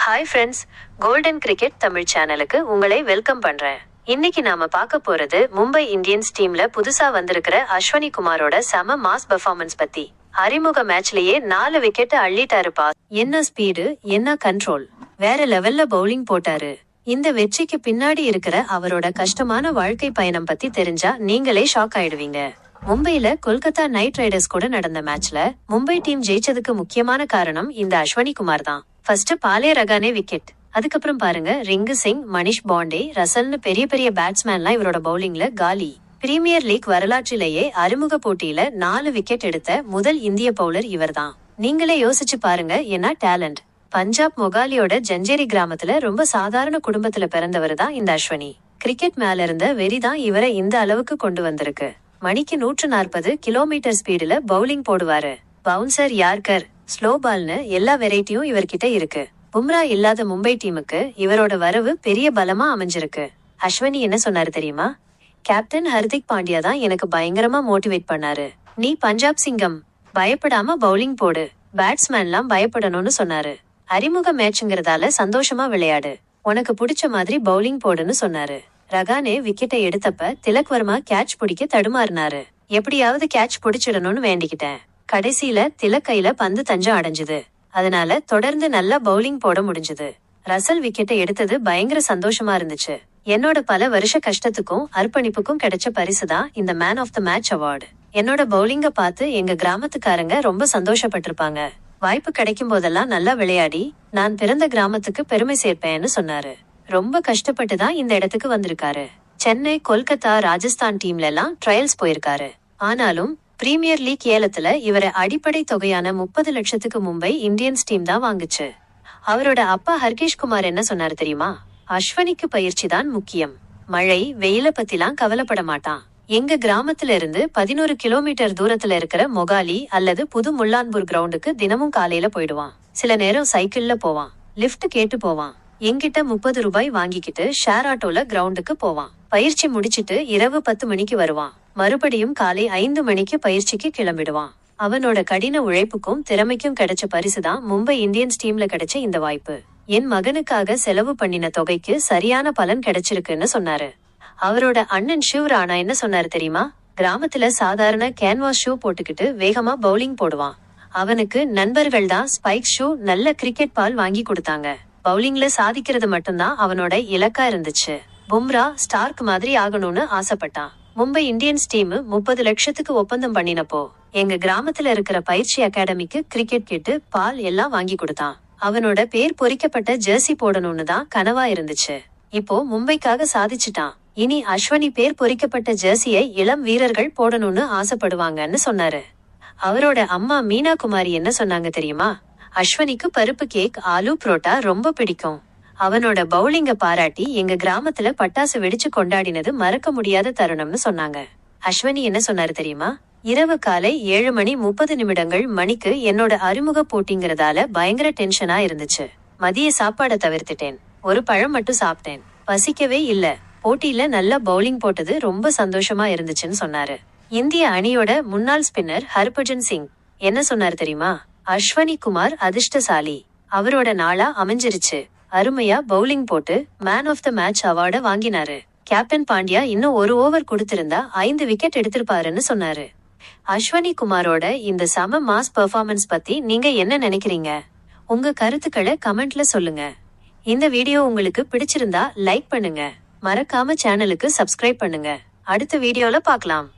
Hi friends, golden cricket Tamil சேனலுக்கு உங்களை welcome பண்றேன். இன்னைக்கு நாம பார்க்க போறது மும்பை இந்தியன்ஸ் டீம்ல புதுசா வந்திருக்கிற அஸ்வினி குமாரோட செம மாஸ் பெர்ஃபார்மன்ஸ் பத்தி. அறிமுக மேட்ச்லயே 4 விக்கெட் அள்ளிட்டாரு. பாஸ் என்ன ஸ்பீடு, என்ன கண்ட்ரோல், வேற லெவல்ல பவுலிங் போட்டாரு. இந்த வெற்றிக்கு பின்னாடி இருக்கிற அவரோட கஷ்டமான வாழ்க்கை பயணம் பத்தி தெரிஞ்சா நீங்களே ஷாக் ஆயிடுவீங்க. மும்பைல கொல்கத்தா நைட் ரைடர்ஸ் கூட நடந்த மேட்ச்ல மும்பை டீம் ஜெயிச்சதுக்கு முக்கியமான காரணம் இந்த அஸ்வினி குமார் தான். ஃபர்ஸ்ட் பாலே ரகானே விக்கெட், அதுக்கப்புறம் பாருங்க ரிங்கு சிங், மனிஷ் பாண்டே, ரசல்னு பெரிய பெரிய பேட்ஸ்மேன்லாம் இவரோட பவுலிங்ல காலி. பிரீமியர் லீக் வரலாற்றிலேயே அறிமுக போட்டியில 4 விக்கெட் எடுத்த முதல் இந்திய பவுலர் இவர்தான். நீங்களே யோசிச்சு பாருங்க, என்ன டேலண்ட். பஞ்சாப் மொகாலியோட ஜஞ்சேரி கிராமத்துல ரொம்ப சாதாரண குடும்பத்துல பிறந்தவர் தான் இந்த அஸ்வினி. கிரிக்கெட் மேல இருந்த வெறிதான் இவரை இந்த அளவுக்கு கொண்டு வந்திருக்கு. மணிக்கு 140 கிலோமீட்டர் ஸ்பீடுல பவுலிங் போடுவாரு. பவுன்சர், யார்கர், ஸ்லோ பால்னு எல்லா வெரைட்டியும் இவர்கிட்ட இருக்கு. பும்ரா இல்லாத மும்பை டீமுக்கு இவரோட வரவு பெரிய பலமா அமைஞ்சிருக்கு. அஸ்வினி என்ன சொன்னாரு தெரியுமா? கேப்டன் ஹர்திக் பாண்டியா தான் எனக்கு பயங்கரமா மோட்டிவேட் பண்ணாரு. நீ பஞ்சாப் சிங்கம், பயப்படாம பவுலிங் போடு, பேட்ஸ்மேன்லாம் பயப்படணும்னு சொன்னாரு. அறிமுக மேட்ச்ங்கிறதால சந்தோஷமா விளையாடு, உனக்கு பிடிச்ச மாதிரி பவுலிங் போடுன்னு சொன்னாரு. ரகானே விக்கெட்டை எடுத்தப்ப திலக் வர்மா கேட்ச் பிடிக்க தடுமாறினாரு. எப்படியாவது கேட்ச் பிடிச்சிடணும்னு வேண்டிக்கிட்டேன். கடைசியில திலக் கையில பந்து தஞ்சம் அடைஞ்சது. அதனால தொடர்ந்து நல்லா பவுலிங் போட முடிஞ்சது. ரசல் விக்கெட்டை எடுத்தது பயங்கர சந்தோஷமா இருந்துச்சு. என்னோட பல வருஷ கஷ்டத்துக்கும் அர்ப்பணிப்புக்கும் கிடைச்ச பரிசுதான் இந்த man of the match award. என்னோட பவுலிங்க பார்த்து எங்க கிராமத்துக்காரங்க ரொம்ப சந்தோஷப்பட்டிருப்பாங்க. வாய்ப்பு கிடைக்கும் போதெல்லாம் நல்லா விளையாடி நான் பிறந்த கிராமத்துக்கு பெருமை சேர்ப்பேன்னு சொன்னாரு. ரொம்ப கஷ்டப்பட்டு தான் இந்த இடத்துக்கு வந்திருக்காரு. சென்னை, கொல்கத்தா, ராஜஸ்தான் டீம்ல எல்லாம் ட்ரையல்ஸ் போயிருக்காரு. ஆனாலும் பிரீமியர் லீக் ஏலத்துல இவரை அடிப்படை தொகையான 30 லட்சத்துக்கு மும்பை இந்தியன்ஸ் டீம் தான் வாங்குச்சு. அவரோட அப்பா ஹர்கேஷ் குமார் என்ன சொன்னாரு தெரியுமா? அஸ்வினிக்கு பயிற்சி தான் முக்கியம், மழை வெயில பத்திலாம் கவலைப்பட மாட்டான். எங்க கிராமத்துல இருந்து 11 கிலோமீட்டர் தூரத்துல இருக்கிற மொகாலி அல்லது புது முல்லான்பூர் கிரவுண்டுக்கு தினமும் காலையில போயிடுவான். சில நேரம் சைக்கிள்ல போவான், லிப்ட் கேட்டு போவான். என்கிட்ட 30 ரூபாய் வாங்கிக்கிட்டு ஷேர் ஆட்டோல கிரவுண்டுக்கு போவான். பயிற்சி முடிச்சிட்டு இரவு 10 மணிக்கு வருவான். மறுபடியும் காலை 5 மணிக்கு பயிற்சிக்கு கிளம்பிடுவான். அவனோட கடின உழைப்புக்கும் திறமைக்கும் கிடைச்ச பரிசுதான் மும்பை இந்தியன்ஸ் டீம்ல கிடைச்ச இந்த வாய்ப்பு. என் மகனுக்காக செலவு பண்ணின தொகைக்கு சரியான பலன் கிடைச்சிருக்குன்னு சொன்னாரு. அவரோட அண்ணன் ஷிவ் ராணா என்ன சொன்னாரு தெரியுமா? கிராமத்துல சாதாரண கேன்வாஸ் ஷூ போட்டுக்கிட்டு வேகமா பவுலிங் போடுவான். அவனுக்கு நண்பர்கள் தான் ஸ்பைக் ஷூ, நல்ல கிரிக்கெட் பால் வாங்கி கொடுத்தாங்க. பவுலிங்ல சாதிக்கிறது மட்டும்தான் அவனோட இலக்கா இருந்துச்சு. பும்ரா ஸ்டார்க் மாதிரி ஆகணும்னு ஆசைப்பட்டான். மும்பை இந்தியன்ஸ் டீம் 30 லட்சத்துக்கு ஒப்பந்தம் பண்ணினப்போ எங்க கிராமத்துல இருக்கிற பயிற்சி அகாடமிக்கு கிரிக்கெட் கிட்டு, பால் எல்லாம் வாங்கி கொடுத்தான். அவனோட பேர் பொறிக்கப்பட்ட ஜெர்சி போடணும்னு தான் கனவா இருந்துச்சு. இப்போ மும்பைக்காக சாதிச்சுட்டான். இனி அஸ்வினி பேர் பொறிக்கப்பட்ட ஜெர்சியை இளம் வீரர்கள் போடணும்னு ஆசைப்படுவாங்கன்னு சொன்னாரு. அவரோட அம்மா மீனா குமாரி என்ன சொன்னாங்க தெரியுமா? அஸ்வினிக்கு பருப்பு கேக், ஆலு புரோட்டா ரொம்ப பிடிக்கும். அவனோட பவுலிங்க பாராட்டி எங்க கிராமத்துல பட்டாசு வெடிச்சு கொண்டாடினது மறக்க முடியாத தருணம்னு சொன்னாங்க. அஸ்வினி என்ன சொன்னாரு தெரியுமா? இரவு காலை 7:30 மணிக்கு என்னோட அறிமுக போட்டிங்கிறதால பயங்கர டென்ஷனா இருந்துச்சு. மதிய சாப்பாட தவிர்த்துட்டேன், ஒரு பழம் மட்டும் சாப்பிட்டேன், பசிக்கவே இல்ல. போட்டியில நல்லா பவுலிங் போட்டது ரொம்ப சந்தோஷமா இருந்துச்சுன்னு சொன்னாரு. இந்திய அணியோட முன்னாள் ஸ்பின்னர் ஹர்பஜன் சிங் என்ன சொன்னாரு தெரியுமா? அஸ்வினி குமார் அதிர்ஷ்டசாலி, அவரோட நாளா அமைஞ்சிருச்சு. அருமையா பவுலிங் போட்டு மேன் ஆஃப் த மேட்ச் அவார்ட வாங்கினாரு. கேப்டன் பாண்டியா இன்னும் 1 ஓவர் கொடுத்திருந்தா 5 விக்கெட் எடுத்திருப்பாருன்னு சொன்னாரு. அஸ்வினி குமாரோட இந்த சம மாஸ் பெர்ஃபார்மன்ஸ் பத்தி நீங்க என்ன நினைக்கிறீங்க? உங்க கருத்துக்களை கமெண்ட்ல சொல்லுங்க. இந்த வீடியோ உங்களுக்கு பிடிச்சிருந்தா லைக் பண்ணுங்க, மறக்காம சேனலுக்கு சப்ஸ்கிரைப் பண்ணுங்க. அடுத்த வீடியோல பார்க்கலாம்.